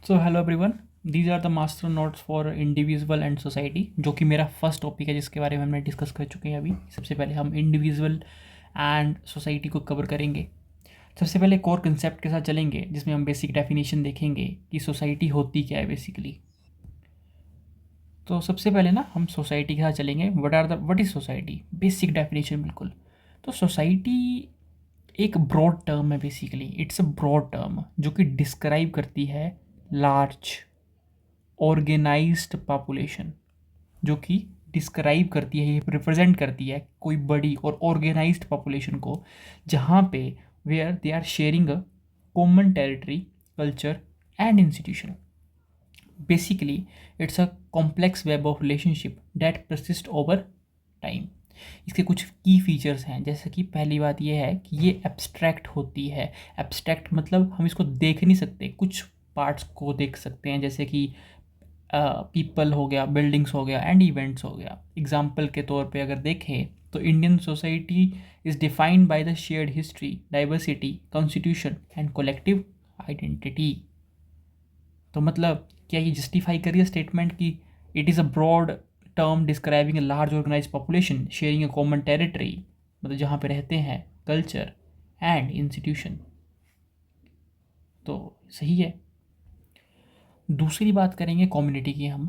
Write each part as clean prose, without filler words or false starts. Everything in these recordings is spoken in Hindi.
So hello everyone, these are the master notes for individual and society, जो कि मेरा फर्स्ट टॉपिक है जिसके बारे में हमने डिस्कस कर चुके हैं अभी। सबसे पहले हम इंडिविजुअल एंड सोसाइटी को कवर करेंगे। सबसे पहले कोर कंसेप्ट के साथ चलेंगे, जिसमें हम बेसिक डेफिनेशन देखेंगे कि सोसाइटी होती क्या है बेसिकली। तो सबसे पहले ना हम सोसाइटी के साथ चलेंगे। What is society, basic definition बिल्कुल। तो सोसाइटी एक ब्रॉड टर्म है basically. It's a broad term जो कि डिस्क्राइब करती है लार्ज ऑर्गेनाइज्ड पॉपुलेशन, जो कि डिस्क्राइब करती है, ये रिप्रेजेंट करती है कोई बड़ी और ऑर्गेनाइज्ड पॉपुलेशन को, जहाँ पे where they are sharing a common territory, culture and institution. Basically it's a complex web of relationship that persist over time. इसके कुछ की फीचर्स हैं, जैसे कि पहली बात यह है कि ये एब्स्ट्रैक्ट होती है। एब्स्ट्रैक्ट मतलब हम इसको देख नहीं सकते, कुछ पार्ट्स को देख सकते हैं, जैसे कि पीपल हो गया, बिल्डिंग्स हो गया एंड इवेंट्स हो गया। एग्जाम्पल के तौर पे अगर देखें तो Indian society is defined by the shared history, diversity, constitution and collective identity. तो मतलब क्या ये जस्टिफाई करिए स्टेटमेंट कि it is a broad term describing a large organise population sharing a common territory, मतलब जहाँ पे रहते हैं, कल्चर एंड इंस्टीट्यूशन। तो सही है। दूसरी बात करेंगे कम्युनिटी की हम।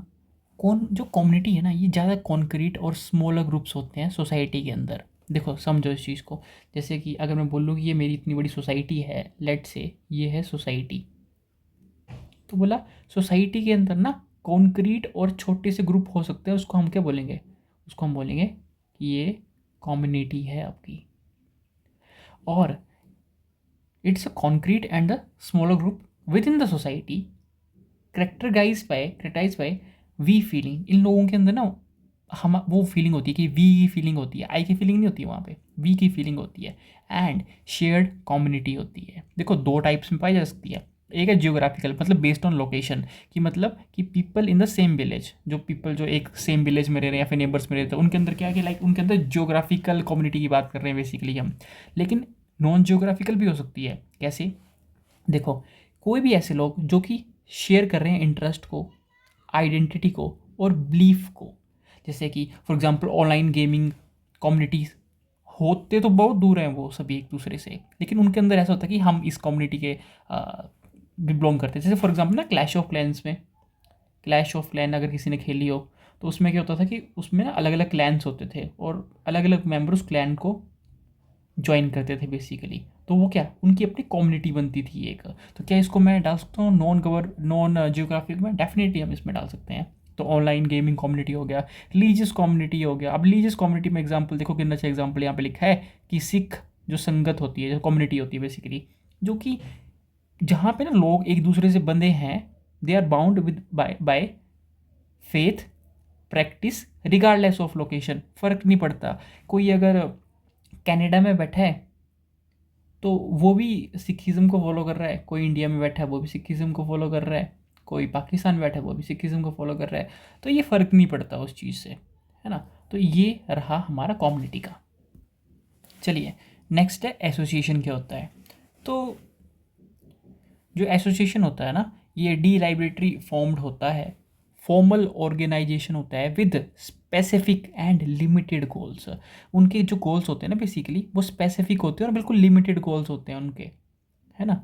कौन जो कम्युनिटी है ना, ये ज़्यादा कॉन्क्रीट और स्मॉलर ग्रुप्स होते हैं सोसाइटी के अंदर। देखो समझो इस चीज़ को। जैसे कि अगर मैं बोलूँ कि ये मेरी इतनी बड़ी सोसाइटी है, लेट से ये है सोसाइटी, तो बोला सोसाइटी के अंदर ना कॉन्क्रीट और छोटे से ग्रुप हो सकते हैं, उसको हम क्या बोलेंगे? उसको हम बोलेंगे कि ये कम्युनिटी है आपकी। और it's a concrete and the smaller group with in the society characterize by we feeling. इन लोगों के अंदर ना हम वो फीलिंग होती है कि वी की फीलिंग होती है, आई की फीलिंग नहीं होती है वहाँ पे, वी की फीलिंग होती है। एंड शेयर्ड कम्युनिटी होती है। देखो दो टाइप्स में पाई जा सकती है। एक है जियोग्राफिकल, मतलब बेस्ड ऑन लोकेशन, कि मतलब कि people in the same village, जो पीपल जो एक सेम विलेज में रह रहे हैं या फिर नेबर्स में रहते हैं, उनके अंदर क्या है कि लाइक उनके अंदर जियोग्राफिकल कम्युनिटी की बात कर रहे हैं बेसिकली हम। लेकिन नॉन जियोग्राफिकल भी हो सकती है। कैसे? देखो कोई भी ऐसे लोग जो कि शेयर कर रहे हैं इंटरेस्ट को, आइडेंटिटी को और बिलीफ को। जैसे कि for example online gaming communities होते तो बहुत दूर हैं वो सभी एक दूसरे से, लेकिन उनके अंदर ऐसा होता है कि हम इस कम्युनिटी के बिलोंग करते हैं। जैसे फॉर एग्जांपल ना क्लैश ऑफ क्लैंस में, क्लैश ऑफ क्लैन अगर किसी ने खेली हो, तो उसमें क्या होता था कि उसमें ना अलग अलग क्लैंस होते थे और अलग अलग मेंबर उस क्लैन को ज्वाइन करते थे बेसिकली। तो वो क्या, उनकी अपनी कम्युनिटी बनती थी एक। तो क्या इसको मैं डाल सकता हूँ नॉन जियोग्राफिक में? डेफिनेटली हम इसमें डाल सकते हैं। तो ऑनलाइन गेमिंग कम्युनिटी हो गया, रिलीजियस कम्युनिटी हो गया। अब रिलीजियस कम्युनिटी में एग्जांपल देखो, कितना अच्छा एग्जांपल यहाँ पे लिखा है कि सिख जो संगत होती है, जो कम्युनिटी होती है बेसिकली, जो कि जहाँ पे ना लोग एक दूसरे से बंधे हैं, they are bound with by by faith practice regardless of location. फ़र्क नहीं पड़ता। कोई अगर कनाडा में बैठा है तो वो भी सिखिज़्म को फॉलो कर रहा है, कोई इंडिया में बैठा है वो भी सिखिज़्म को फॉलो कर रहा है, कोई पाकिस्तान में बैठा है वो भी सिखिज़्म को फॉलो कर रहा है। तो ये फ़र्क नहीं पड़ता उस चीज़ से, है ना। तो ये रहा हमारा कम्युनिटी का। चलिए नेक्स्ट है एसोसिएशन। क्या होता है? तो जो एसोसिएशन होता है ना, ये डी लाइब्रेटरी फॉर्म्ड होता है, फॉर्मल ऑर्गेनाइजेशन होता है with specific and limited goals. उनके जो गोल्स होते हैं ना बेसिकली वो स्पेसिफिक होते हैं और बिल्कुल लिमिटेड गोल्स होते हैं उनके, है ना।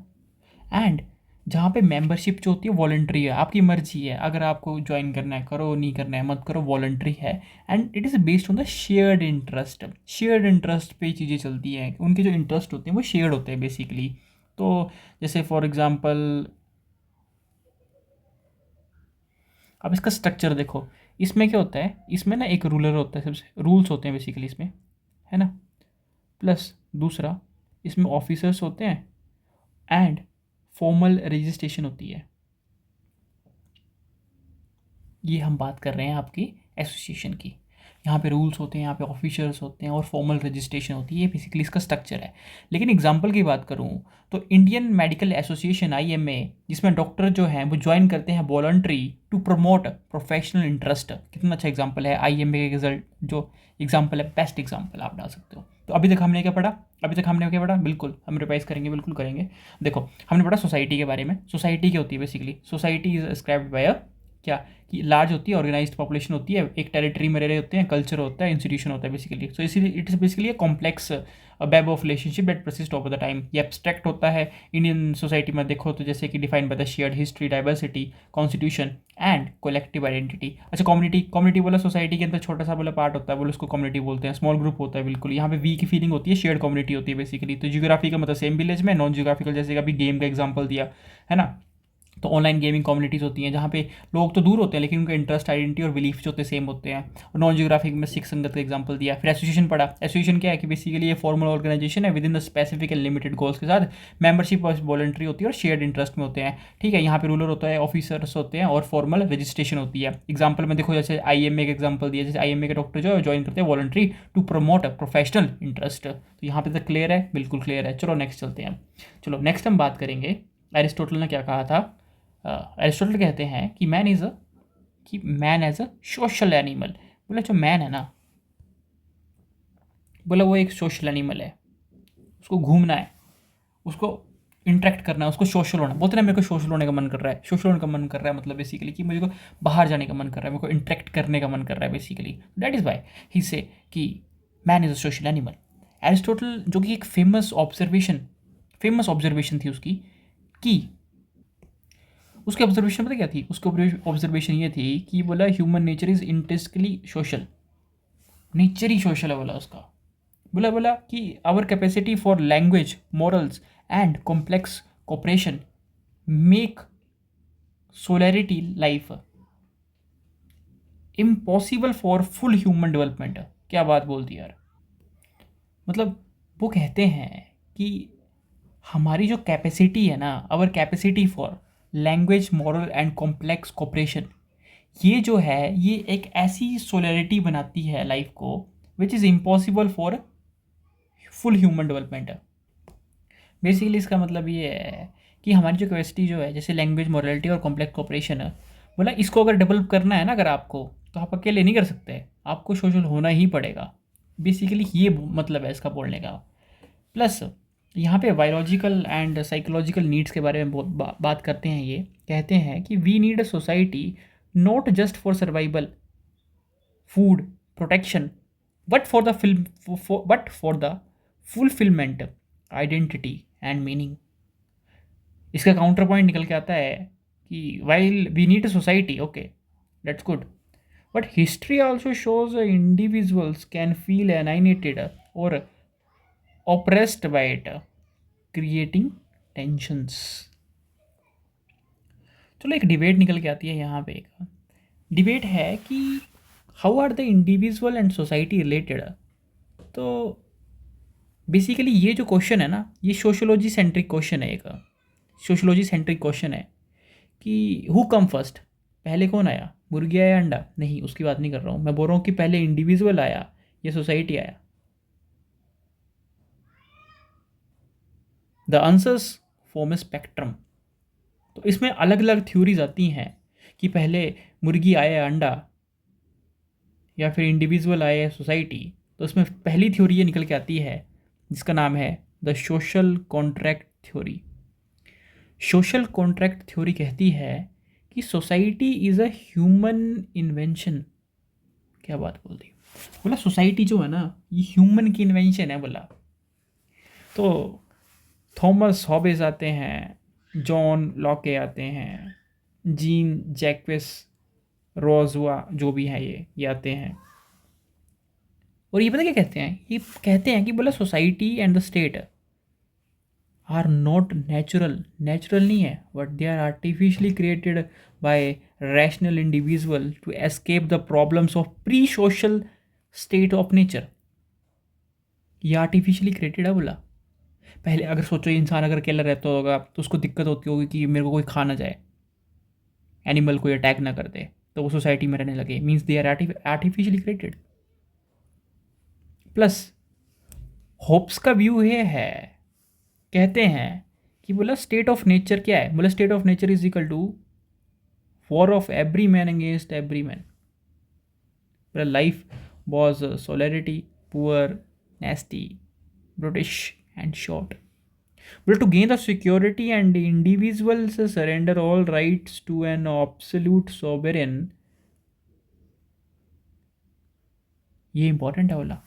एंड जहाँ पे मेंबरशिप जो होती है वॉलंटरी है, आपकी मर्जी है, अगर आपको ज्वाइन करना है करो, नहीं करना है मत करो, वॉलंटरी है। And it is based on the shared interest. Shared interest पे चीज़ें चलती हैं, उनके जो इंटरेस्ट होते हैं वो शेयर्ड होते हैं बेसिकली। तो जैसे फॉर एग्जांपल अब इसका स्ट्रक्चर देखो। इसमें क्या होता है, इसमें ना एक रूलर होता है, सबसे रूल्स होते हैं बेसिकली इसमें, है ना। प्लस दूसरा, इसमें ऑफिसर्स होते हैं एंड फॉर्मल रजिस्ट्रेशन होती है। ये हम बात कर रहे हैं आपकी एसोसिएशन की। यहाँ पे रूल्स होते हैं, यहाँ पे ऑफिसर्स होते हैं और फॉर्मल रजिस्ट्रेशन होती है। ये बेसिकली इसका स्ट्रक्चर है। लेकिन एग्जांपल की बात करूँ तो इंडियन मेडिकल एसोसिएशन IMA, जिसमें डॉक्टर जो हैं वो ज्वाइन करते हैं voluntary to promote professional interest. कितना अच्छा एग्जाम्पल है, IMA के रिजल्ट जो एग्जाम्पल है, बेस्ट एग्जाम्पल आप डाल सकते हो। तो अभी तक हमने क्या पढ़ा? अभी तक हमने क्या पढ़ा? बिल्कुल हम रिवाइज करेंगे, बिल्कुल करेंगे। देखो, हमने पढ़ा सोसाइटी के बारे में। सोसाइटी क्या होती है? Basically society is described bye क्या कि लार्ज होती है, ऑर्गेनाइज्ड पॉपुलेशन होती है, एक टेरिटरी में रह रहे होते हैं, कल्चर होता है, इंस्टीट्यूशन होता है बेसिकली। सो इसीलिए it is basically a complex web of relationship that persist over the time. ये एब्स्ट्रैक्ट होता है इंडियन सोसाइटी में देखो तो, जैसे कि defined by the shared history, diversity, constitution and collective identity. अच्छा, कम्युनिटी, कम्युनिटी बोला सोसाइटी के अंदर छोटा सा बोला पार्ट होता है, बोले उसको कम्युनिटी बोलते हैं। स्मॉल ग्रुप होता है बिल्कुल, यहाँ पे वी की फीलिंग होती है, शेयर्ड कम्युनिटी होती है बेसिकली। तो जियोग्राफी का मतलब सेम विलेज में, नॉन जियोग्राफिकल जैसे अभी गेम का एग्जाम्पल दिया है ना, तो ऑनलाइन गेमिंग कम्युनिटीज़ होती हैं जहाँ पे लोग तो दूर होते हैं लेकिन उनका इंटरेस्ट, आइडेंटिटी और बिलीफ जो होते हैं सेम होते हैं। और नॉन जियोग्राफिक में सिख संगत का एग्जांपल दिया। फिर एसोसिएशन पढ़ा। एसोसिएशन क्या है कि बेसिकली ये फॉर्मल ऑर्गेनाइजेशन है with in the specific and limited goals के साथ। मेंबरशिप वॉलंटरी होती है और शेयर्ड इंटरेस्ट में होते हैं। ठीक है, यहाँ पे रूलर होता है, ऑफिसर्स होते हैं और फॉर्मल रजिस्ट्रेशन होती है। एग्जाम्पल में देखो, जैसे IMA का एग्जाम्पल दिया, जैसे IMA के डॉक्टर जो है ज्वाइन करते हैं voluntary to promote professional interest. तो यहाँ पे तक क्लियर है? बिल्कुल क्लियर है। चलो नेक्स्ट चलते हैं। चलो नेक्स्ट हम बात करेंगे एरिस्टोटल ने क्या कहा था। एरिस्टोटल कहते हैं कि man as a social animal. बोला जो मैन है ना, बोला वो एक सोशल एनिमल है, उसको घूमना है, उसको इंटरेक्ट करना है, उसको सोशल होना। बोलते ना मेरे को सोशल होने का मन कर रहा है, सोशल होने का मन कर रहा है मतलब बेसिकली कि मुझे को बाहर जाने का मन कर रहा है, मेरे को इंटरेक्ट करने का मन कर रहा है basically. That is why he से कि man is a social animal. Aristotle जो कि एक फेमस ऑब्जर्वेशन थी उसकी, कि उसकी ऑब्जर्वेशन पता क्या थी? उसकी ऑब्जर्वेशन ये थी कि बोला human nature is intrinsically social. Nature ही सोशल है बोला उसका। बोला कि our capacity for language, morals and complex cooperation make solitary life impossible for full human development. क्या बात बोलती यार। मतलब वो कहते हैं कि हमारी जो कैपेसिटी है ना, our capacity for language, moral and complex cooperation, ये जो है ये एक ऐसी सोलैरिटी बनाती है लाइफ को which is impossible for full human development. Basically इसका मतलब ये है कि हमारी जो कैपेसिटी जो है, जैसे लैंग्वेज, मॉरलिटी और कॉम्प्लेक्स कोऑपरेशन है, बोला इसको अगर डेवलप करना है ना अगर आपको, तो आप अकेले नहीं कर सकते, आपको सोशल होना ही पड़ेगा। बेसिकली ये मतलब है इसका बोलने का। प्लस यहाँ पे बायोलॉजिकल एंड साइकोलॉजिकल नीड्स के बारे में बहुत बात करते हैं। ये कहते हैं कि we need a society not just for survival, food, protection, but for the fulfilment, identity and meaning. इसका काउंटर पॉइंट निकल के आता है कि while we need a society, okay that's good, but history also shows individuals can feel alienated or oppressed by it, creating tensions। चलो एक डिबेट निकल के आती है यहाँ पे। एक डिबेट है कि how are the individual and society related. तो बेसिकली ये जो क्वेश्चन है ना, ये सोशोलॉजी सेंट्रिक क्वेश्चन है। एक सोशोलॉजी सेंट्रिक क्वेश्चन है कि हु कम फर्स्ट, पहले कौन आया, मुर्गी आया अंडा? नहीं, उसकी बात नहीं कर रहा हूँ। मैं बोल रहा हूँ कि पहले इंडिविजुअल आया या सोसाइटी आया। The answers form A spectrum. तो इसमें अलग अलग थ्योरीज आती हैं कि पहले मुर्गी आया या अंडा, या फिर इंडिविजुअल आया या सोसाइटी। तो उसमें पहली थ्योरी ये निकल के आती है जिसका नाम है the social contract theory. Social contract theory कहती है कि society is a human invention. क्या बात बोल दी। बोला सोसाइटी जो है ना ये ह्यूमन की इन्वेंशन है बोला। तो थॉमस हॉबेज आते हैं, जॉन लॉके आते हैं, जीन जैक्विस रोजुआ जो भी हैं ये आते हैं। और ये पता क्या कहते हैं? ये कहते हैं कि बोला society and the state are not natural नहीं है, but they are artificially created by rational individual to escape the problems of pre social state of nature. ये आर्टिफिशियली क्रिएटेड है बोला। पहले अगर सोचो इंसान अगर अकेला रहता होगा तो उसको दिक्कत होती होगी कि मेरे को कोई खा ना जाए, एनिमल कोई अटैक ना कर दे, तो वो सोसाइटी में रहने लगे। Means they are artificially created. Plus Hobbes का व्यू ये है, कहते हैं कि बोला स्टेट ऑफ नेचर क्या है, बोला state of nature is equal to war of every man against every man. बोला life was solitary, poor, nasty, brutish and short. बोला to gain the security and individuals surrender all rights to an absolute sovereign. ये इंपॉर्टेंट है बोला।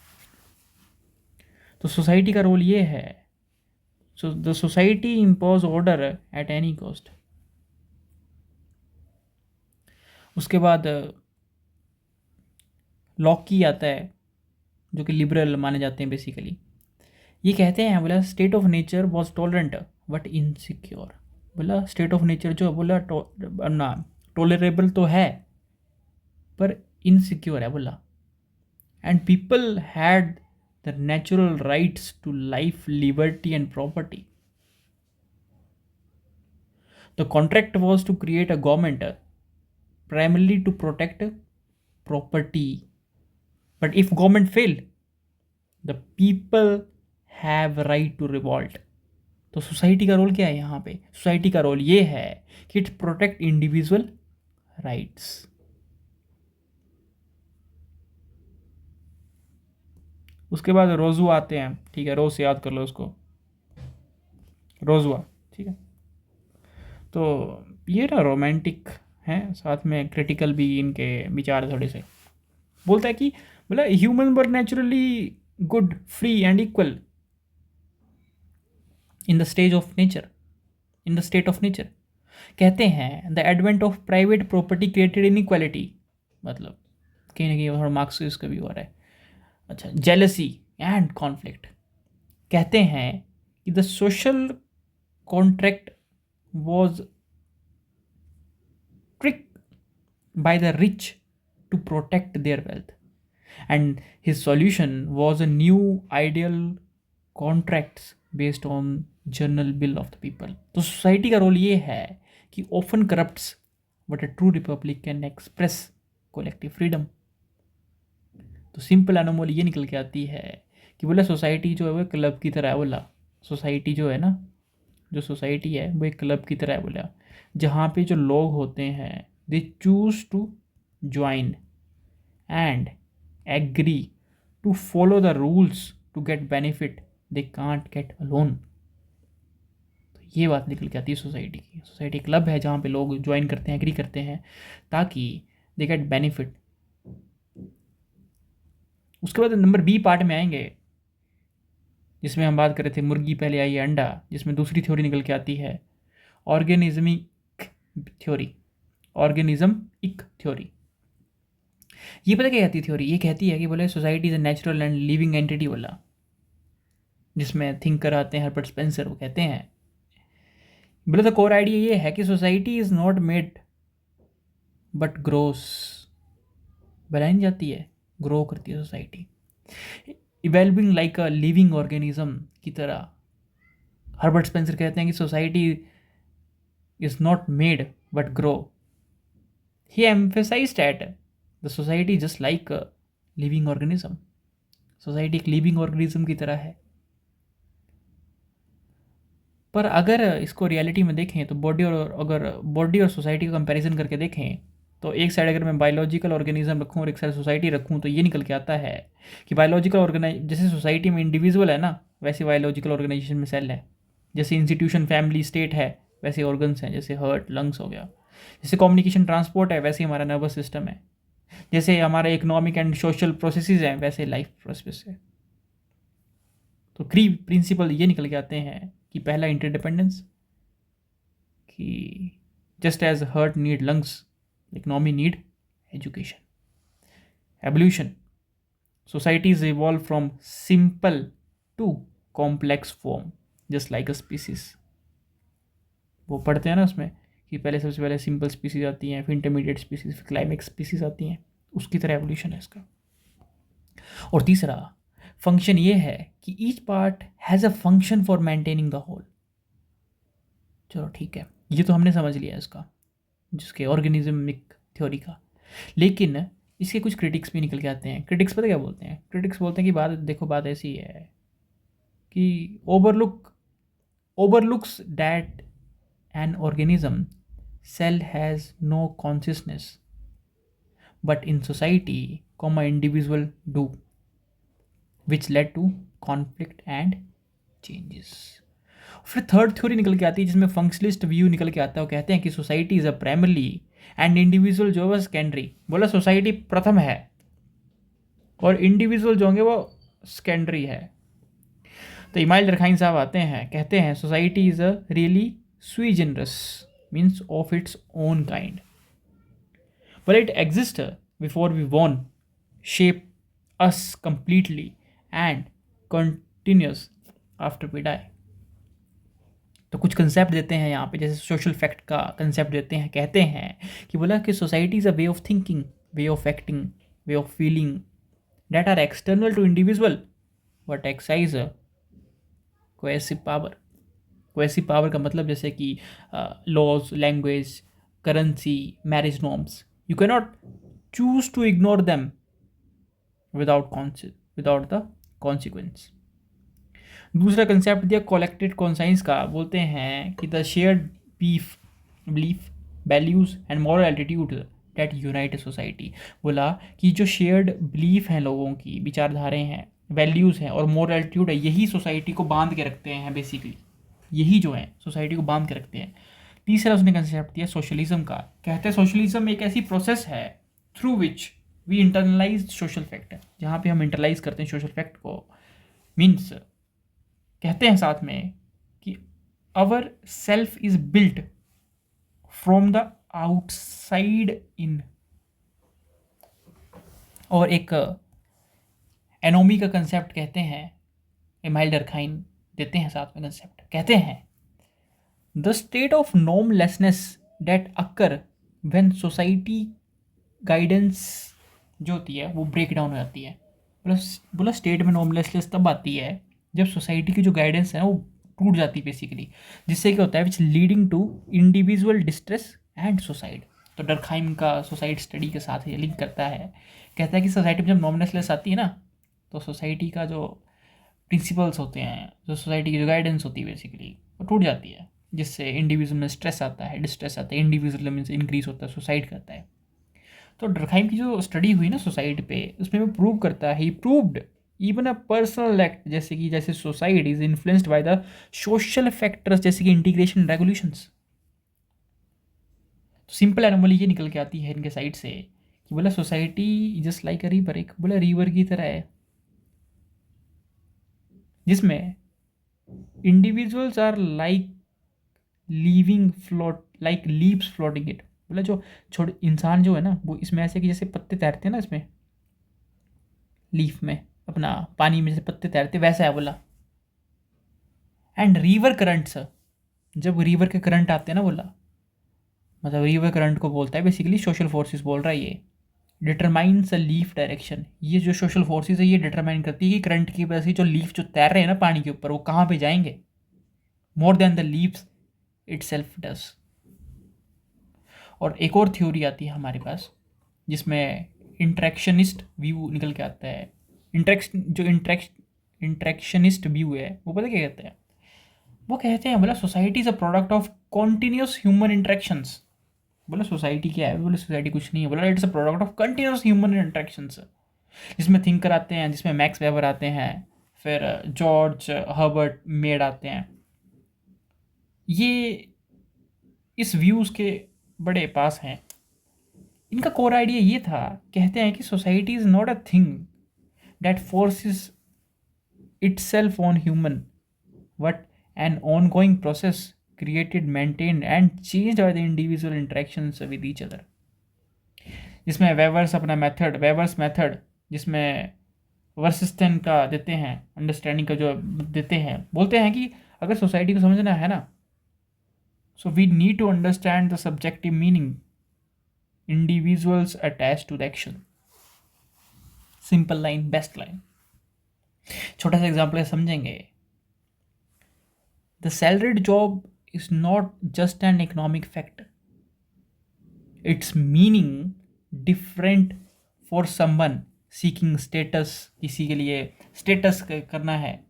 तो सोसाइटी का रोल ये है, so the society impose order at any cost. उसके बाद लॉकी आता है जो कि लिबरल माने जाते हैं बेसिकली। ये कहते हैं बोला state of nature was tolerant but insecure. बोला स्टेट ऑफ नेचर जो है बोला ना टॉलरेबल तो है पर इनसिक्योर है बोला। And people had the natural rights to life, liberty and property. The contract was to create a government primarily to protect property, but if government fail, the people have right to revolt। तो सोसाइटी का रोल क्या है यहाँ पे? सोसाइटी का रोल ये है कि इट प्रोटेक्ट इंडिविजुअल राइट्स। उसके बाद रोजू आते हैं, ठीक है, रोज से याद कर लो उसको, रोजुआ, ठीक है। तो ये ना रोमांटिक हैं, साथ में क्रिटिकल भी इनके विचार थोड़े से। बोलता है कि बोला human were naturally good, free and equal in the stage of nature, in the state of nature. कहते हैं the advent of private property created inequality, मतलब कहीं ना कहीं थोड़ा मार्क्सिस्ट का भी हो रहा है। अच्छा, जेलसी एंड कॉन्फ्लिक्ट। कहते हैं कि the social contract was tricked by the rich to protect their wealth, and his solution was a new ideal contracts based on general will of the people। तो सोसाइटी का रोल ये है कि often corrupts but a true republic can express collective freedom। तो सिंपल एनोमली ये निकल के आती है कि बोला सोसाइटी जो है वो क्लब की तरह है। बोला सोसाइटी जो है ना, जो सोसाइटी है वो एक क्लब की तरह है। बोला जहाँ पे जो लोग होते हैं they choose to join and agree to follow the rules to get benefit they can't get alone. तो ये बात निकल के आती है सोसाइटी की। सोसाइटी क्लब है जहाँ पे लोग ज्वाइन करते हैं, एग्री करते हैं ताकि दे गेट बेनिफिट। उसके बाद नंबर बी पार्ट में आएंगे जिसमें हम बात कर रहे थे मुर्गी पहले आई है अंडा, जिसमें दूसरी थ्योरी निकल के आती है ऑर्गेनिज्मिक थ्योरी, ऑर्गेनिज्मिक थ्योरी। ये पता क्या कहती है थ्योरी? ये कहती है कि बोले society is a natural and living entity. बोला जिसमें थिंकर आते हैं हर्बर्ट स्पेंसर, वो कहते हैं बोले द कोर आइडिया ये है कि society is not made but grows. बनाई नहीं जाती है, ग्रो करती है society, evolving like a living organism की तरह। हर्बर्ट स्पेंसर कहते हैं कि society is not made but grow. He emphasized at the society just like a living organism. Society एक लिविंग ऑर्गेनिज्म की तरह है। पर अगर इसको रियलिटी में देखें तो बॉडी और सोसाइटी का कंपैरिजन करके देखें तो एक साइड अगर मैं बायोलॉजिकल ऑर्गेनिज्म रखूँ और एक साइड सोसाइटी रखूँ तो ये निकल के आता है कि बायोलॉजिकल जैसे सोसाइटी में इंडिविजुअल है ना, वैसे बायोलॉजिकल ऑर्गेनाइजेशन में सेल है। जैसे इंस्टीट्यूशन फैमिली स्टेट है, वैसे ऑर्गन्स हैं, जैसे हार्ट लंग्स हो गया। जैसे कम्युनिकेशन ट्रांसपोर्ट है, वैसे हमारा नर्वस सिस्टम है। जैसे हमारा इकोनॉमिक एंड सोशल प्रोसेसेस हैं, वैसे लाइफ प्रोसेस है। तो प्रिंसिपल ये निकल के आते हैं कि पहला इंटरडिपेंडेंस, कि just as heart need lungs, economy need education. Evolution, societies evolve from simple to complex form just like a species। वो पढ़ते हैं ना उसमें कि पहले सबसे पहले सिंपल स्पीसीज आती हैं, फिर इंटरमीडिएट स्पीसीज, फिर क्लाइमेक्स स्पीसीज आती हैं। उसकी तरह एवोल्यूशन है इसका। और तीसरा फंक्शन ये है कि each part has a function for maintaining the whole. चलो ठीक है, ये तो हमने समझ लिया इसका, जिसके ऑर्गेनिज्मिक थ्योरी का। लेकिन इसके कुछ क्रिटिक्स भी निकल के आते हैं। क्रिटिक्स पता क्या बोलते हैं? क्रिटिक्स बोलते हैं कि बात देखो, बात ऐसी है कि overlooks that an organism cell has no consciousness, but in society, individual do, which led to conflict and changes. फिर थर्ड थ्योरी निकल के आती है जिसमें फंक्शनलिस्ट व्यू निकल के आता है। वो कहते हैं कि society is a primarily and individual जो है सेकेंडरी। बोला सोसाइटी प्रथम है और इंडिविजुअल जो होंगे वो सेकेंडरी है। तो इमाइल डरखाइन साहब आते हैं, कहते हैं society is a really sui generis, means of its own kind, but it exists before we born, shape us completely and continues after we die. तो कुछ कंसेप्ट देते हैं यहाँ पे, जैसे सोशल फैक्ट का कंसेप्ट देते हैं। कहते हैं कि बोला कि society is a way of thinking, way of acting, way of feeling that are external to individual but exercise a coercive power. Coercive power का मतलब जैसे कि laws, language, currency, marriage norms, you can not choose to ignore them without the consequence. दूसरा कंसेप्ट दिया कलेक्टेड कॉन्साइंस का। बोलते हैं कि the shared belief, values and moral attitude that unite a society. बोला कि जो शेयर्ड बिलीफ हैं, लोगों की विचारधाराएं हैं, वैल्यूज़ हैं और मॉरल एटीट्यूड है, यही सोसाइटी को बांध के रखते हैं बेसिकली। यही जो है सोसाइटी को बांध के रखते हैं। तीसरा उसने कंसेप्ट दिया सोशलिज्म का। कहते हैं सोशलिज्म एक ऐसी प्रोसेस है through which we internalise social fact, जहाँ पे हम इंटरलाइज करते हैं सोशल फैक्ट को। मीन्स कहते हैं साथ में कि our self is built from the outside in. और एक एनोमी का कंसेप्ट कहते हैं, इमाइल डरखाइन देते हैं साथ में कंसेप्ट। कहते हैं the state of normlessness that occur when society guidance जो होती है वो ब्रेक डाउन हो जाती है। बोला स्टेट में नॉर्मलेसनेस तब आती है जब सोसाइटी की जो गाइडेंस है वो टूट जाती है बेसिकली, जिससे क्या होता है which leading to individual distress and suicide. तो डरखाइम का सुसाइड स्टडी के साथ ये लिंक करता है। कहता है कि सोसाइटी में जब नॉर्मलेसनेस आती है ना, तो सोसाइटी का जो प्रिंसिपल्स होते हैं, जो सोसाइटी की जो गाइडेंस होती है बेसिकली वो टूट जाती है, जिससे इंडिविजुअल में स्ट्रेस आता है, डिस्ट्रेस आता है, इंडिविजुअल में इंक्रीज होता है, सुसाइड करता है। तो डरखाइम की जो स्टडी हुई ना सुसाइड पे, उसमें वो प्रूव करता है, he proved even a personal act जैसे suicide is influenced by the social factors जैसे कि इंटीग्रेशन रेगुलेशंस। तो सिंपल एनोमली ये निकल के आती है इनके साइड से कि बोला society just like a river, एक बोला रिवर की तरह है जिसमें individuals are like leaving float, like leaves floating it. बोला जो छोटे इंसान जो है ना वो इसमें ऐसे कि जैसे पत्ते तैरते हैं ना, इसमें लीफ में अपना पानी में जैसे पत्ते तैरते वैसा है बोला। एंड रिवर करंट्स, जब रिवर के करंट आते हैं ना बोला, मतलब रिवर करंट को बोलता है बेसिकली सोशल फोर्सेस बोल रहा है ये, डिटरमाइंस अ लीफ डायरेक्शन। ये जो सोशल फोर्सेस है ये डिटरमाइन करती है कि करंट की वजह से जो लीफ जो तैर रहे हैं ना पानी के ऊपर वो कहाँ पे जाएंगे, more than the leaves itself does. और एक और थ्योरी आती है हमारे पास जिसमें इंट्रैक्शनिस्ट व्यू निकल के आता है। इंट्रैक्शनिस्ट व्यू है वो पता क्या कहते हैं? वो कहते हैं बोला society is a product of continuous human interactions. बोला सोसाइटी क्या है? बोला सोसाइटी कुछ नहीं है, बोला it's a product of continuous human interactions. जिसमें थिंकर आते हैं, जिसमें मैक्स वेबर आते हैं, फिर जॉर्ज हर्बर्ट मेड आते हैं। ये इस व्यूज़ के बड़े पास हैं। इनका कोर आइडिया ये था, कहते हैं कि society is not a thing that forces itself on human, but an ongoing process created, maintained and changed by the individual interactions with each other. जिसमें वेवर्स मेथड जिसमें वर्सिस्टन का देते हैं, अंडरस्टैंडिंग का जो देते हैं, बोलते हैं कि अगर सोसाइटी को समझना है ना, so we need to understand the subjective meaning individuals attach to the action. Simple line, best line. छोटा सा एग्जाम्पल है, समझेंगे। The salaried job is not just an economic fact, its meaning different for someone seeking status, किसी के लिए स्टेटस करना है,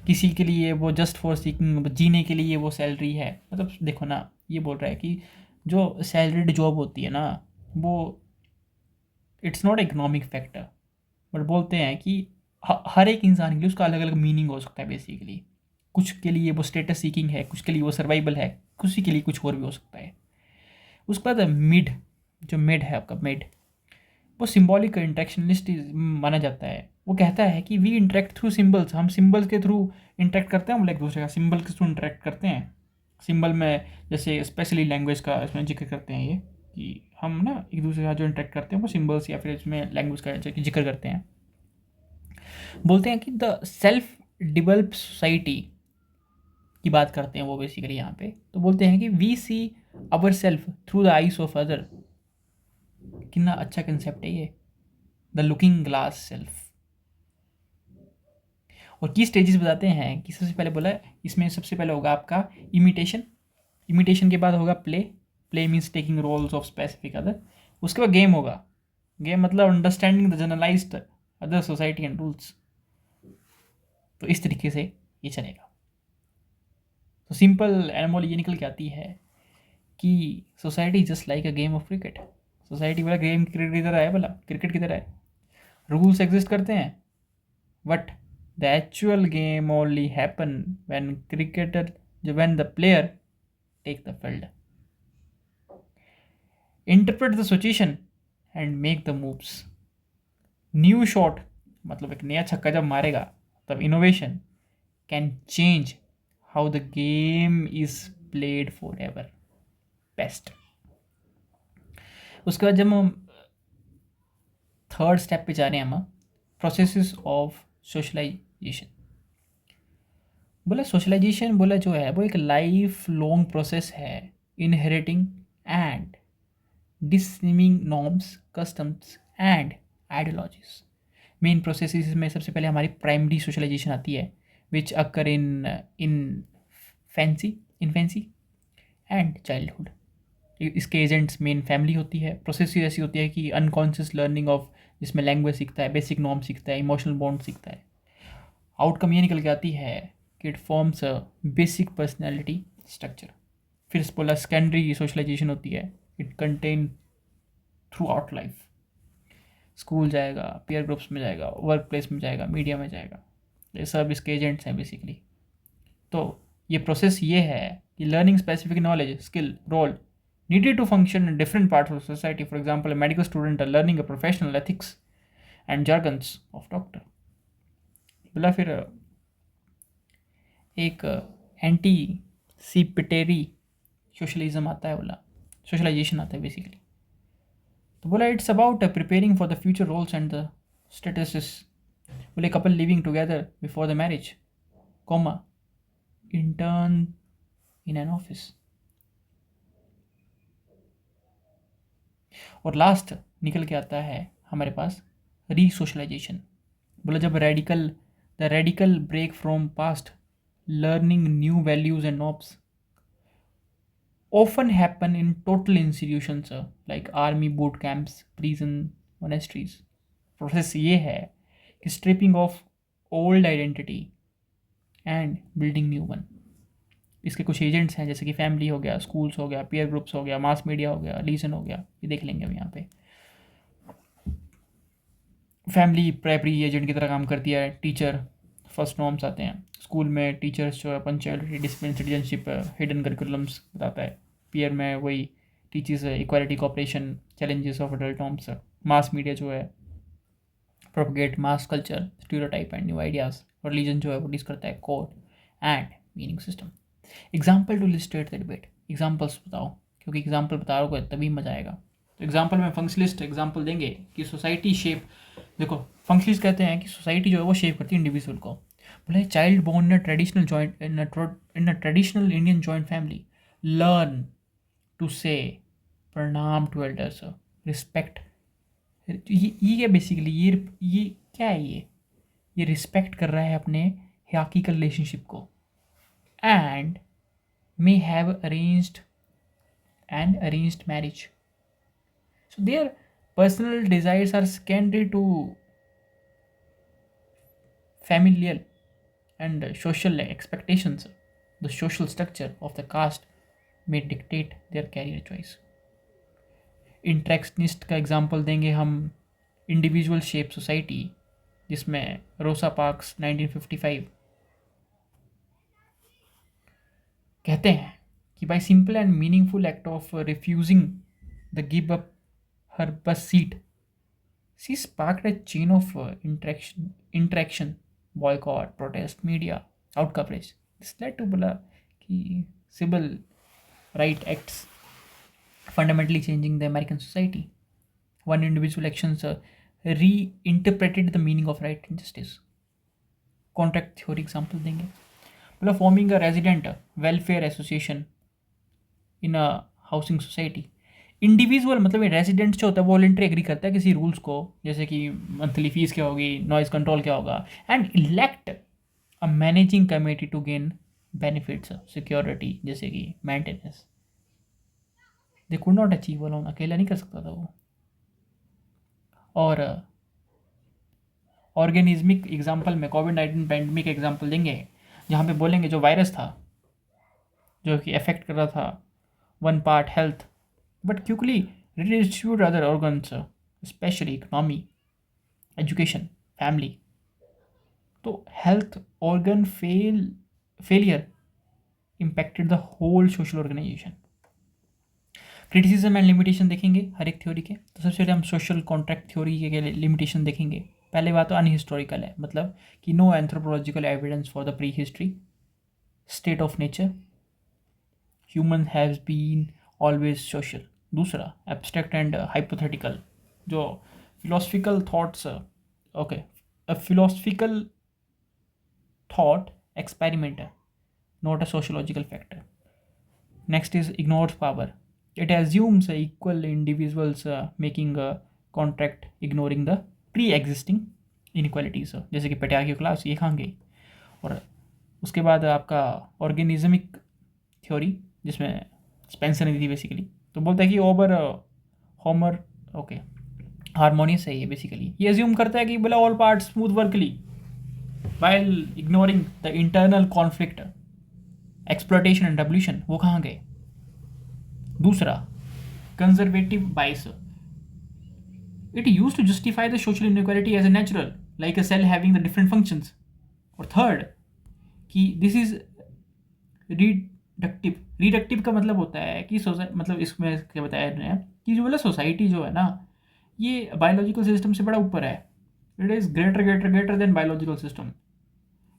किसी के लिए वो जस्ट फॉर सीकिंग जीने के लिए वो सैलरी है। मतलब देखो ना, ये बोल रहा है कि जो सैलरीड जॉब होती है ना, वो it's not economic factor, but बोलते हैं कि हर एक इंसान के लिए उसका अलग अलग मीनिंग हो सकता है बेसिकली। कुछ के लिए वो स्टेटस सीकिंग है, कुछ के लिए वो सर्वाइवल है, किसी के लिए कुछ और भी हो सकता है। उसके बाद मिड, जो मिड है आपका मिड, वो सिंबॉलिक इंटरेक्शनलिस्ट माना जाता है। वो कहता है कि वी इंटरेक्ट थ्रू सिंबल्स, हम सिंबल्स के थ्रू इंटरेक्ट करते हैं, हम एक दूसरे का सिंबल के थ्रू इंटरेक्ट करते हैं। सिंबल में जैसे स्पेशली लैंग्वेज का इसमें जिक्र करते हैं ये, कि हम ना एक दूसरे का जो इंटरेक्ट करते हैं वो सिंबल्स या फिर इसमें लैंग्वेज का जिक्र करते हैं। बोलते हैं कि द सेल्फ डिवेल्प सोसाइटी की बात करते हैं वो बेसिकली यहाँ पे। तो बोलते हैं कि we see our self through the eyes of other. कितना अच्छा कंसेप्ट है ये, द लुकिंग ग्लास सेल्फ। और की स्टेजेस बताते हैं कि सबसे पहले बोला इसमें सबसे पहले होगा आपका इमिटेशन, इमिटेशन के बाद होगा play, play means taking roles of specific other. उसके बाद गेम होगा, गेम मतलब understanding the generalised other society and rules. तो इस तरीके से ये चलेगा। तो सिंपल एनमोल ये निकल के आती है कि society just like a game of cricket. Society वाला गेम क्रिकेट की तरह है, भला क्रिकेट की तरह है, रूल्स एग्जिस्ट करते हैं, but the actual game only happen when cricketer when the player take the field, interpret the situation and make the moves. New shot मतलब एक नया छक्का जब मारेगा तब innovation can change how the game is played forever. Best. उसके बाद जब हम थर्ड स्टेप पे जा रहे हैं, हम प्रोसेसेस ऑफ सोशलाइजेशन। बोला सोशलाइजेशन बोला जो है वो एक लाइफ लॉन्ग प्रोसेस है, inheriting and disseminating norms, customs and ideologies. Main processes में सबसे पहले हमारी प्राइमरी सोशलाइजेशन आती है, which occur in infancy and childhood. इसके एजेंट्स मेन फैमिली होती है। प्रोसेस ऐसी होती है कि अनकॉन्शियस लर्निंग ऑफ, जिसमें लैंग्वेज सीखता है, बेसिक नॉर्म सीखता है, इमोशनल बॉन्ड सीखता है। आउटकम ये निकल के आती है कि it forms a basic personality structure. फिर बोला सेकेंडरी सोशलाइजेशन होती है, it contain through out life. School जाएगा, पीयर ग्रुप्स में जाएगा, वर्क प्लेस में जाएगा, मीडिया में जाएगा, ये सब इसके एजेंट्स हैं बेसिकली। तो ये प्रोसेस ये है कि learning specific knowledge, skill, role needed to function in different parts of society. For example, a medical student are learning a professional ethics and jargons of doctor. बोला फिर एक एंटी सिपिटेरी सोशलिज्म आता है, बोला सोशलाइजेशन आता है बेसिकली। तो बोला it's about preparing for the future roles and the statuses. बोले couple living together before the marriage, comma intern in an office. और लास्ट निकल के आता है हमारे पास रीसोशलाइजेशन। बोला जब radical break from past, learning new values and norms often happen in total institutions like army boot camps, prison, monasteries. Process ये है कि stripping off old identity and building new one. इसके कुछ एजेंट्स हैं जैसे कि फैमिली हो गया, स्कूल्स हो गया, पीयर ग्रुप्स हो गया, मास मीडिया हो गया, रीजन हो गया, ये देख लेंगे हम यहाँ पे। फैमिली प्राइमरी एजेंट की तरह काम करती है। टीचर फर्स्ट नॉर्म्स आते हैं स्कूल में, टीचर्स जो है punctuality, discipline, citizenship, hidden curriculums बताता है। पीयर में वही teachers equality, cooperation, challenges of adult norms. Mass media जो है propagate mass culture, stereotype and new ideas. और रिलीजन जो है वो डिस करता है code and meaning system. Example to illustrate the debate. Examples बताओ, क्योंकि एग्जाम्पल बता रहे हो तभी मजा आएगा। तो एग्जाम्पल में फंक्शनलिस्ट एग्जाम्पल देंगे कि सोसाइटी शेप, देखो फंक्शनलिस्ट कहते हैं कि सोसाइटी जो है वो शेप करती है इंडिविजुअल को। बोले child born in traditional joint in traditional Indian joint family learn to say pranam to elders, respect. ये क्या बेसिकली, ये क्या है, ये रिस्पेक्ट कर रहा है अपने हायरार्किकल रिलेशनशिप को। And may have arranged marriage. So they are Personal desires are secondary to familial and social expectations. The social structure of the caste may dictate their career choice. इंट्रैक्शनिस्ट का एग्जांपल देंगे हम इंडिविजुअल शेप सोसाइटी, जिसमें रोसा पार्क्स 1955 कहते हैं कि by simple and meaningful act of refusing the give up her bus seat, she sparked a chain of interaction, boycott, protest, media, out coverage. This led to बोला कि civil right acts fundamentally changing the American society. One individual actions reinterpreted the meaning of right and justice. Contract theory example देंगे, मतलब forming a resident welfare association in a housing society. Individual मतलब ये रेजिडेंट जो होता है वॉलंटरी एग्री करता है किसी रूल्स को, जैसे कि मंथली फीस क्या होगी, नॉइज कंट्रोल क्या होगा, and elect a managing committee to gain benefits, security जैसे कि maintenance. They could not achieve alone, अकेला नहीं कर सकता था वो. और ऑर्गेनिज्मिक एग्जाम्पल में कोविड-19 पैंडमिक एग्जाम्पल देंगे, जहाँ पे बोलेंगे जो वायरस था जो कि अफेक्ट कर रहा था one part health but quickly redistribute other organs, especially economy, education, family. तो health organ failure impacted the whole social organization. Criticism and limitation देखेंगे हर एक थ्योरी के. तो सबसे पहले हम सोशल कॉन्ट्रैक्ट थ्योरी के लिमिटेशन देखेंगे. पहले बात तो अनहिस्टोरिकल है, मतलब कि no anthropological evidence for the prehistory state of nature, human has been always social. दूसरा एब्स्ट्रैक्ट एंड हाइपोथेटिकल, जो philosophical thoughts, okay, a philosophical thought experiment है, not a sociological factor. Next is ignores power. It assumes equal individuals making a contract ignoring the pre existing inequalities, जैसे कि पेटार की क्लास ये कहाँ गई. और उसके बाद आपका ऑर्गेनिज्मिक थ्योरी, जिसमें स्पेंसर ने दी थी बेसिकली. तो बोलता है कि ओवर होमर, ओके, हारमोनियस है ये. बेसिकली ये एज्यूम करता है कि बोला all part smooth working while ignoring the internal conflict, exploitation and revolution, वो कहाँ गए. दूसरा conservative bias, it use to justify the social inequality as a natural like a cell having the different functions. और थर्ड कि दिस इज रिडक्टिव. रिडक्टिव का मतलब होता है कि मतलब इसमें क्या बताया रहे हैं कि जो बोला सोसाइटी जो है ना, ये बायोलॉजिकल सिस्टम से बड़ा ऊपर है. It is greater greater greater than biological system.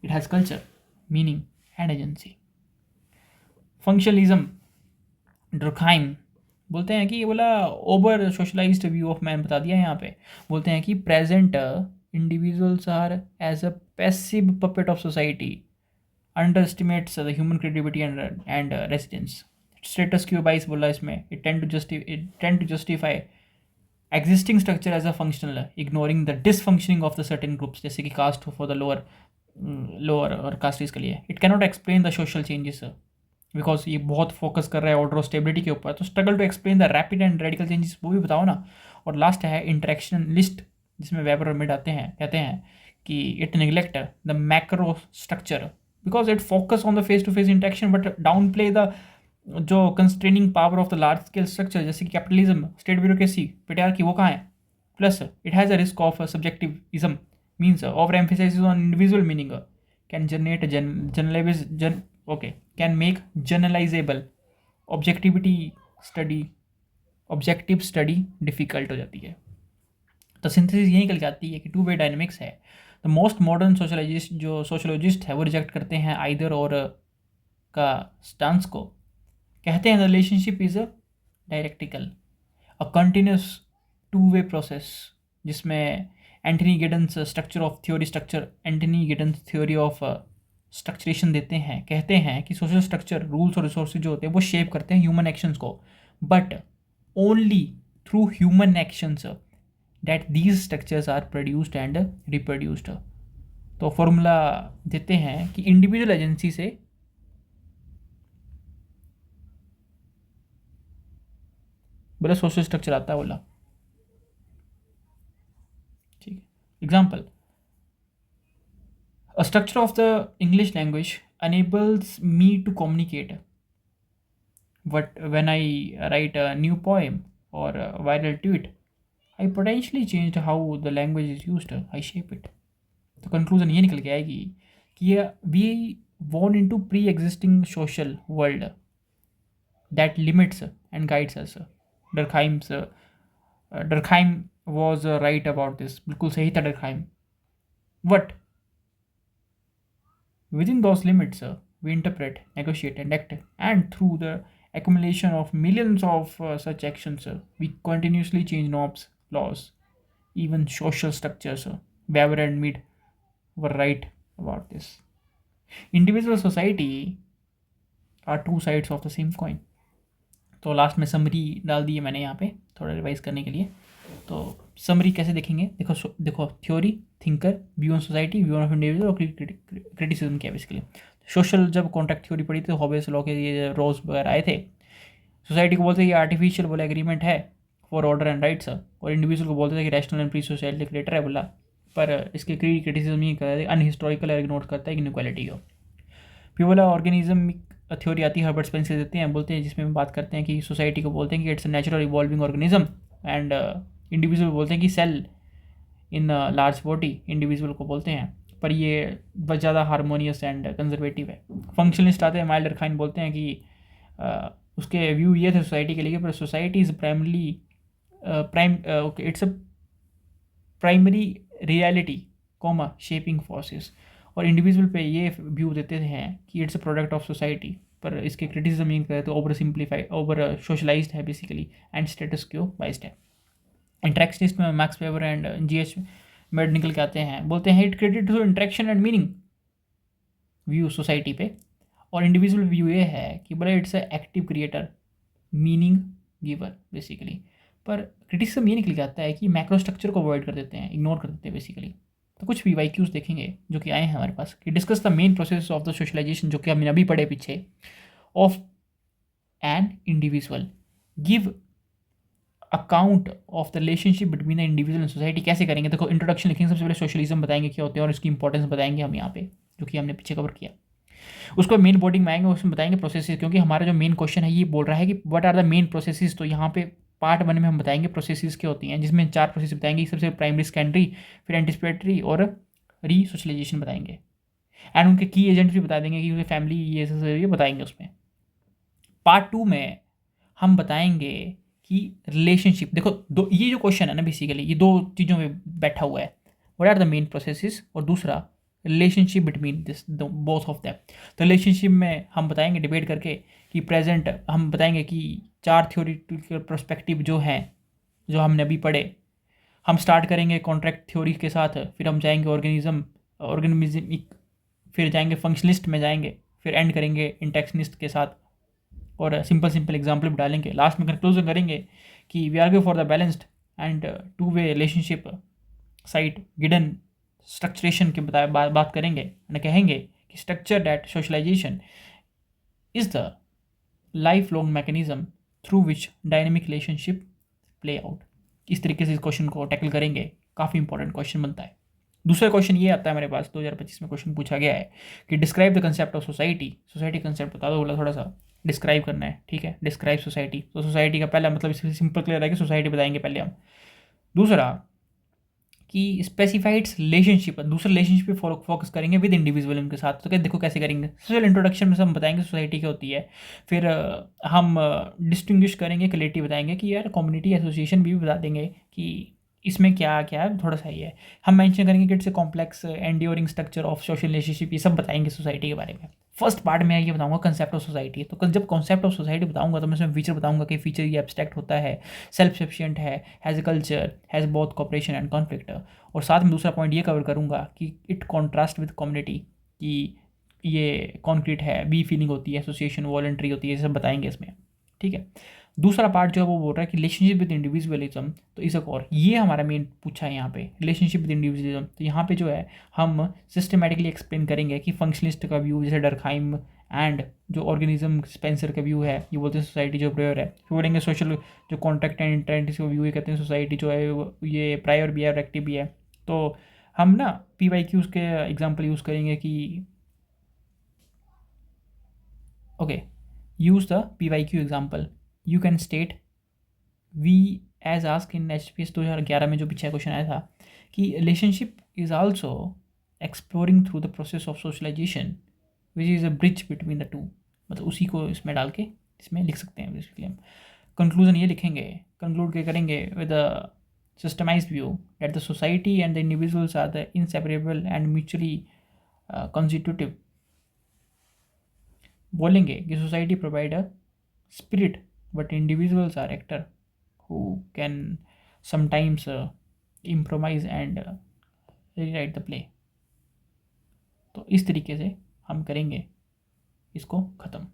It has culture, meaning and agency. Functionalism, Durkheim बोलते हैं कि ये बोला over socialized view of man बता दिया यहाँ पे. बोलते हैं कि present individuals are as a passive puppet of society, underestimates the human creativity and resilience. Status quo bias बोला इसमें. It tend to justify existing structure as a functional, ignoring the dysfunctioning of the certain groups, जैसे कि caste for the lower और castes के लिए. It cannot explain the social changes because ये बहुत फोकस कर रहा है ऑर्डर और स्टेबिलिटी के ऊपर. तो struggle to explain the rapid and radical changes, वो भी बताओ ना. और लास्ट है इंटरेक्शन लिस्ट, जिसमें वेबर और मिड आते हैं, कहते हैं कि it neglect the macro structure because it focus on the face to face interaction but downplay the जो constraining power of the large scale structure, जैसे कि कैपिटलिज्म, स्टेट ब्यूरोक्रेसी, पेटार की वो कहाँ है. Plus it has a risk of subjectivism, means over emphasise on individual meaning, can generate okay, can make generalizable objective study difficult हो जाती है. तो सिंथेसिस यही निकल जाती है कि टू वे डायनेमिक्स है. द मोस्ट मॉडर्न सोशोलॉजिस्ट है वो रिजेक्ट करते हैं आइदर और का स्टांस को. कहते हैं the relationship is a dialectical, a continuous two way process, जिसमें Anthony Giddens theory of structuration देते हैं. कहते हैं कि सोशल स्ट्रक्चर, रूल्स और रिसोर्सेज जो होते हैं वो शेप करते हैं ह्यूमन एक्शंस को, but only through human actions that these structures are produced and reproduced. तो फॉर्मूला देते हैं कि इंडिविजुअल एजेंसी से बोला सोशल स्ट्रक्चर आता है. बोला example, a structure of the English language enables me to communicate, but when I write a new poem or a viral tweet, I potentially changed how the language is used, I shape it. तो कंक्लूजन ये निकल के आएगी कि ये we born into pre-existing social world that limits and guides us. Durkheim was right about this. बिल्कुल सही था Durkheim. But within those limits, we interpret, negotiate, and act. And through the accumulation of millions of such actions, we continuously change norms, laws, even social structures. Weber and Mead were right about this. Individual society are two sides of the same coin. तो लास्ट में समरी डाल दी है मैंने यहाँ पे थोड़ा रिवाइज करने के लिए. तो समरी कैसे देखेंगे, देखो theory, thinker, view on society, view of individual और क्रिटिसिज्म क्या है बेसिकली. सोशल जब कॉन्ट्रैक्ट थ्योरी पढ़ी थी तो हॉबेस लॉ के ये रोज वगैरह आए थे. सोसाइटी को बोलते हैं ये आर्टिफिशियल बोला एग्रीमेंट है फॉर ऑर्डर एंड राइट्स, और इंडिविजुअल को बोलते थे कि rational and pre social creator है बोला. पर इसके क्रिटिसिज्म ही करते अनहिस्टोरिकल इग्नोर करता है इनइक्वालिटी को. फिर बोला ऑर्गेनिज्म थ्योरी आती है, हर्बर्ट स्पेंसर देते हैं, बोलते हैं जिसमें हम बात करते हैं कि सोसाइटी को बोलते हैं कि it's a natural evolving organism, and individual बोलते हैं कि cell in large body individual को बोलते हैं. पर ये बहुत ज़्यादा हारमोनियस एंड कंजर्वेटिव है. फंक्शनलिस्ट आते हैं, माइल्ड डर्खाइम बोलते हैं कि उसके व्यू ये थे सोसाइटी के लिए, पर society is primarily okay it's a primary reality comma shaping forces. और इंडिविजुअल पे ये व्यू देते हैं कि it's a product of society, पर इसके क्रिटिसिज्म ये कहते हैं ओवर सिंप्लीफाई ओवर सोशलाइज्ड है basically and status quo biased है. इंटरेक्शनिस्ट में Max Weber and GH Mead निकल के आते हैं, बोलते हैं it credit to interaction and meaning view society पे, और इंडिविजुअल व्यू ये है कि बोले it's a active creator meaning giver basically. पर क्रिटिसिज्म ये निकल के आता है कि मैक्रो स्ट्रक्चर को अवॉइड कर देते हैं, इग्नोर कर देते हैं बेसिकली. तो कुछ भी वाईक्यूज देखेंगे जो कि आए हैं हमारे पास कि discuss the main process of the socialisation, जो कि हमने अभी पढ़े पीछे, of an individual, give account of the relationship between the individual and society. कैसे करेंगे, देखो इंट्रोडक्शन लिखेंगे, सबसे पहले सोशलिज्म बताएंगे क्या होते हैं और इसकी इंपॉर्टेंस बताएंगे हम यहाँ पे, जो कि हमने पीछे कवर किया. उसको मेन बॉडी में आएंगे, उसमें बताएंगे प्रोसेसेस, क्योंकि हमारा जो मेन क्वेश्चन है ये बोल रहा है कि what are the main processes. तो यहाँ पे पार्ट 1 में हम बताएंगे प्रोसेसेस क्या होती हैं, जिसमें 4 प्रोसेस बताएंगे. सबसे प्राइमरी, सेकेंडरी, फिर एंटिसिपेटरी और री सोशलाइजेशन बताएंगे. एंड उनके की एजेंट भी बता देंगे कि उनके फैमिली ये बताएंगे उसमें. पार्ट 2 में हम बताएंगे कि रिलेशनशिप, देखो दो ये जो क्वेश्चन है ना बेसिकली ये दो चीज़ों में बैठा हुआ है, what are the main processes और दूसरा relationship between this both of them. तो रिलेशनशिप में हम बताएंगे डिबेट करके कि प्रेजेंट, हम बताएंगे कि 4 थ्योरीटिकल पर्सपेक्टिव जो हैं जो हमने अभी पढ़े. हम स्टार्ट करेंगे कॉन्ट्रैक्ट थ्योरी के साथ, फिर हम जाएंगे ऑर्गेनिज्म, फिर जाएंगे फंक्शनलिस्ट में जाएंगे, फिर एंड करेंगे इंटेक्शनिस्ट के साथ और सिंपल एग्जाम्पल डालेंगे. लास्ट में कंक्लूजन करेंगे कि we argue for the balanced and two way relationship cite Giddens structuration के बात करेंगे और कहेंगे कि structure that socialization is the life long mechanism through which dynamic relationship play out. इस तरीके से इस क्वेश्चन को टैकल करेंगे. काफ़ी इंपॉर्टेंट क्वेश्चन बनता है. दूसरा क्वेश्चन ये आता है मेरे पास 2025 में क्वेश्चन पूछा गया है कि describe the concept of society. Society concept बता दो बोला, थोड़ा सा डिस्क्राइब करना है. ठीक है, डिस्क्राइब सोसाइटी. तो सोसाइटी का पहला मतलब इससे सिंपल क्लियर है कि सोसाइटी बताएंगे पहले हम. दूसरा कि स्पेसिफाइड्स रिलेशनशिप, दूसरे रिलेशनशिप पे फोकस करेंगे विद इंडिविजुअल उनके साथ. तो क्या देखो कैसे करेंगे. सोशल इंट्रोडक्शन में से हम बताएंगे सोसाइटी क्या होती है. फिर हम डिस्टिंग्विश करेंगे, क्रिएटिव बताएंगे कि यार कम्युनिटी एसोसिएशन भी बता देंगे कि इसमें क्या क्या है, थोड़ा सा ही है. हम मेंशन करेंगे कि it's a complex enduring structure of social relationship. ये सब बताएंगे सोसाइटी के बारे में. फर्स्ट पार्ट में ये बताऊंगा कंसेप्ट ऑफ सोसाइटी. तो जब कॉन्सेप्ट ऑफ सोसाइटी बताऊंगा तो मैं इसमें फीचर बताऊंगा कि फीचर ये एब्स्ट्रैक्ट होता है, सेल्फ सफिशिएंट है, has a culture, has both cooperation and conflict. और साथ में दूसरा पॉइंट ये कवर करूंगा कि इट कॉन्ट्रास्ट विद कम्युनिटी, कि ये कॉन्क्रीट है, बी फीलिंग होती है, एसोसिएशन वॉलंटरी होती है, ये सब बताएंगे इसमें. ठीक है. दूसरा पार्ट जो है वो बोल रहा है कि रिलेशनशिप विद इंडिविजुअलिज्म. तो इस और ये हमारा मेन पूछा है यहाँ पे, रिलेशनशिप विद इंडिविजुअलिज्म. तो यहाँ पे जो है हम सिस्टमेटिकली एक्सप्लेन करेंगे कि फंक्शनलिस्ट का व्यू जैसे डरखाइम एंड जो ऑर्गेनिज्म स्पेंसर का व्यू है ये बोलते हैं सोसाइटी जो प्रायर है. फिर बोलेंगे सोशल जो कॉन्ट्रैक्ट एंड इंटेंट का व्यू ये कहते हैं सोसाइटी जो है ये प्रायर भी है और एक्टिव भी है. तो हम ना PYQs के एग्जांपल यूज़ करेंगे कि okay, use the PYQ example. You can state we as ask in HPS 2011 में जो पीछे क्वेश्चन आया था कि relationship is also exploring through the process of socialisation which is a bridge between the two. मतलब उसी को इसमें डाल के इसमें लिख सकते हैं बेसिकली हम. कंक्लूजन ये लिखेंगे, कंक्लूड के करेंगे with a systemized view that the society and the individuals are the inseparable and mutually constitutive. बोलेंगे कि society provide a spirit but individuals are actor who can sometimes improvise and rewrite the play. तो इस तरीके से हम करेंगे इसको ख़त्म.